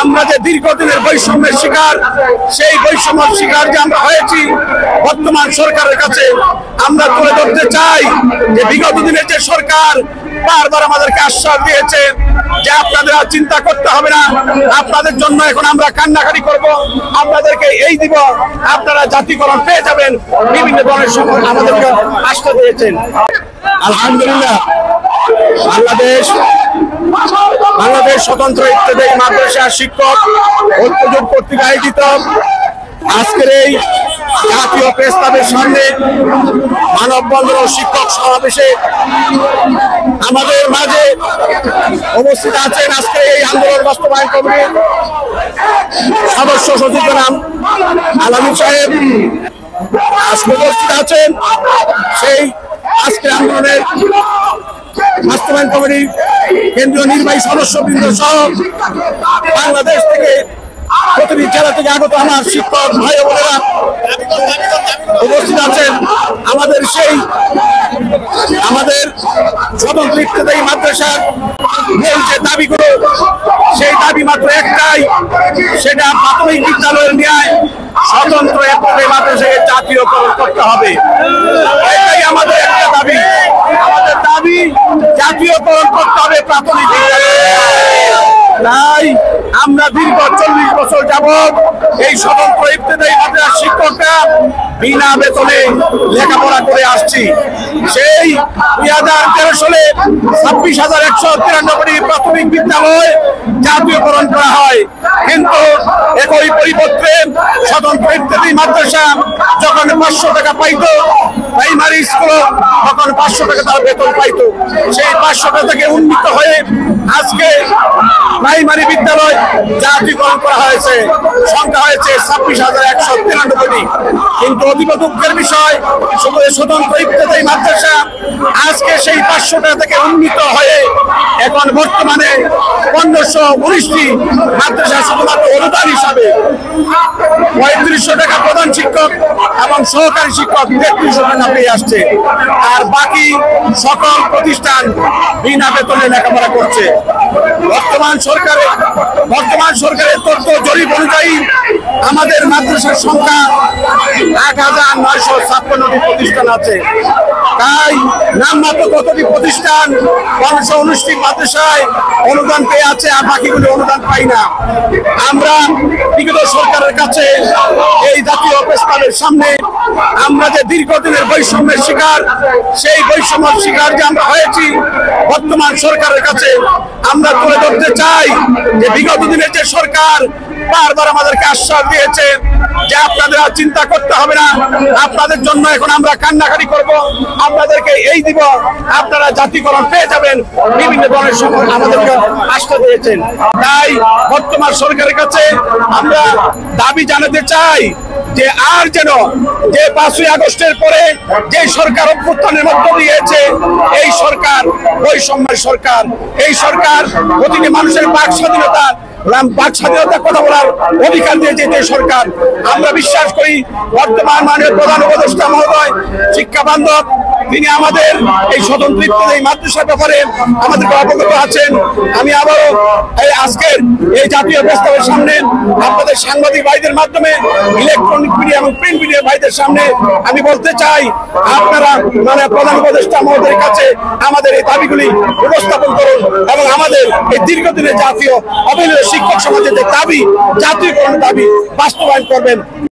আমরা যে দীর্ঘদিনের বৈষম্যের শিকার, সেই বৈষম্যের শিকার যে আমরা হয়েছি, বর্তমান সরকারের কাছে আমরা তুলে ধরতে চাই যে বিগত দিনের যে সরকার বারবার আমাদেরকে আশ্বাস দিয়েছে যে আপনাদের আর চিন্তা করতে হবে না, আপনাদের জন্য এখন আমরা কান্নাকাটি করব, আপনাদেরকে এই দিব, আপনারা জাতীয়করণ পেয়ে যাবেন, বিভিন্ন ধরনের সময় আমাদেরকে আশ্বাস দিয়েছেন। আলহামদুলিল্লাহ, বাংলাদেশ স্বতন্ত্র ইত্তেদায়ী মাদ্রাসা শিক্ষক ঐক্যজোট কর্তৃক আয়োজিত আজকের এই জাতীয় প্রেস ক্লাবের সামনে মানববন্ধন ও শিক্ষক সমাবেশে আমাদের মাঝে উপস্থিত আছেন আজকে এই আন্দোলন বাস্তবায়ন কমিটির সদস্য সচিব জনাব আলামিন সাহেব, আজকে উপস্থিত আছেন সেই আজকের আন্দোলনের বাস্তবায়ন কমিটির কেন্দ্রীয় নির্বাহী সদস্যবৃন্দ সহ বাংলাদেশ থেকে প্রতিটি জেলা থেকে আগত আমার শিক্ষক ভাই বোনেরা উপস্থিত আছেন। আমাদের স্বতন্ত্র ইত্তেদায়ী মাদ্রাসার মূল যে দাবিগুলো, সেই দাবি মাত্র একটাই, সেটা প্রাথমিক বিদ্যালয়ের ন্যায় স্বতন্ত্র ইত্তেদায়ী মাদ্রাসাকে জাতীয়করণ করতে হবে। এটাই আমাদের একটা দাবি, আমাদের দাবি জাতীয়করণ করতে হবে প্রাথমিক বিদ্যালয়। তাই আমরা দীর্ঘ 40 বছর যাবৎ এই স্বতন্ত্র ইত্তেদায়ী মাদ্রাসার শিক্ষকরা বিনা বেতনে লেখাপড়া করে আসছি। সেই 2013 সালে 26,193টি প্রাথমিক বিদ্যালয় জাতীয়করণ করা হয়, কিন্তু একই পরিবর্তে স্বতন্ত্র ইত্তেদায়ী মাদ্রাসা যখন 500 টাকা পাইত, প্রাইমারি স্কুল তখন 500 টাকা তার বেতন পাইত। সেই 500 টাকা থেকে উন্নীত হয়ে আজকে প্রাইমারি বিদ্যালয় জাতীয়করণ করা হয়েছে, সংখ্যা হয়েছে 26,193টি। কিন্তু অতীব দুঃখের বিষয়, স্বতন্ত্র ইত্তেদায়ী মাদ্রাসা আজকে সেই 500 টাকা থেকে উন্নীত হয়ে এখন বর্তমানে 1519টি মাদ্রাসা শুধুমাত্র অনুদান হিসাবে 3500 টাকা প্রধান শিক্ষক এবং সহকারী শিক্ষক 3300 টাকা পেয়ে আসছে, আর বাকি সকল প্রতিষ্ঠান বিনা বেতনে লেখাপড়া করছে। বর্তমান সরকারের তথ্য জরিপ অনুযায়ী আমাদের মাদ্রাসার সংখ্যা 1956টি প্রতিষ্ঠান আছে। তাই নামমাত্র কতটি প্রতিষ্ঠান 519টি মাদ্রাসায় অনুদান পেয়ে আছে, আর বাকিগুলো অনুদান পাই না। আমরা বিগত সরকারের কাছে এই জাতীয় প্রেস ক্লাবের সামনে আমরা যে দীর্ঘদিনের বৈষম্যের শিকার, সেই বৈষম্যের শিকার যে আমরা হয়েছি, বর্তমান সরকারের কাছে আমরা তুলে ধরতে চাই যে বিগত দিনের যে সরকার বারবার আমাদেরকে আশ্বাস দিয়েছে যে আপনাদের আর চিন্তা করতে হবে না, আপনাদের জন্য এখন আমরা কান্নাকাটি করব, আপনাদেরকে এই দিব, আপনারা জাতীয়করণ পেয়ে যাবেন, বিভিন্ন ধরনের সময় আমাদেরকে আশ্বাস দিয়েছেন। তাই বর্তমান সরকারের কাছে আমরা দাবি জানাতে চাই যে আর যেন যে 5ই আগস্টের পরে যে সরকার অভ্যুত্থানের মধ্য দিয়েছে, এই সরকার বৈষম্যের সরকার, এই সরকার প্রতিটি মানুষের বাক স্বাধীনতা কথা বলার অধিকার দিয়েছে যে সরকার। আমরা বিশ্বাস করি বর্তমান মাননীয় প্রধান উপদেষ্টা মহোদয় শিক্ষা বান্ধব, তিনি আমাদের এই স্বতন্ত্র ইত্তেদায়ী মাদ্রাসার ব্যাপারে আমাদেরকে অবগত আছেন। আমি আবারও আজকের এই জাতীয় প্রস্তাবের সামনে আপনাদের সাংবাদিক ভাইদের মাধ্যমে, ইলেকট্রনিক মিডিয়া এবং প্রিন্ট মিডিয়া ভাইদের সামনে আমি বলতে চাই, আপনারা প্রধান উপদেষ্টা মহোদয়ের কাছে আমাদের এই দাবিগুলি উপস্থাপন করুন এবং আমাদের এই দীর্ঘদিনের জাতীয় অবহেলিত শিক্ষক সমাজের যে দাবি, জাতীয়করণ দাবি বাস্তবায়ন করবেন।